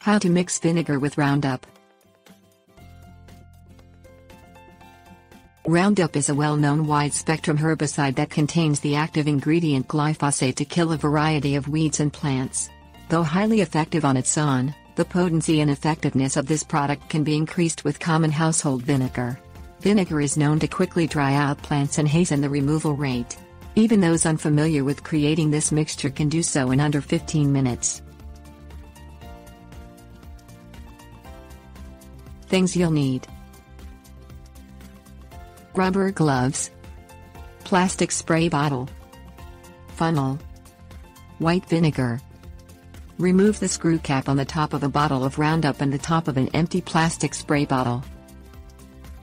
How to mix vinegar with Roundup. Roundup is a well-known wide-spectrum herbicide that contains the active ingredient glyphosate to kill a variety of weeds and plants. Though highly effective on its own, the potency and effectiveness of this product can be increased with common household vinegar. Vinegar is known to quickly dry out plants and hasten the removal rate. Even those unfamiliar with creating this mixture can do so in under 15 minutes. Things you'll need: rubber gloves, plastic spray bottle, funnel, white vinegar. Remove the screw cap on the top of a bottle of Roundup and the top of an empty plastic spray bottle.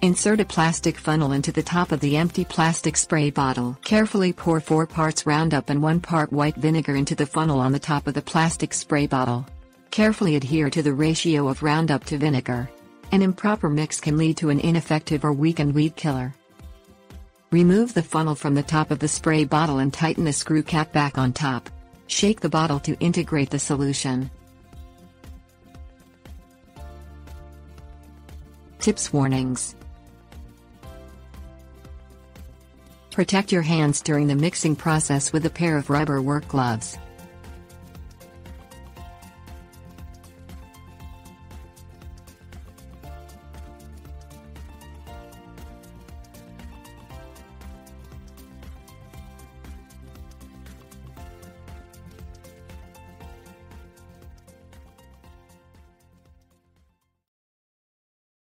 Insert a plastic funnel into the top of the empty plastic spray bottle. Carefully pour 4 parts Roundup and 1 part white vinegar into the funnel on the top of the plastic spray bottle. Carefully adhere to the ratio of Roundup to vinegar. An improper mix can lead to an ineffective or weakened weed killer. Remove the funnel from the top of the spray bottle and tighten the screw cap back on top. Shake the bottle to integrate the solution. Tips: warnings. Protect your hands during the mixing process with a pair of rubber work gloves.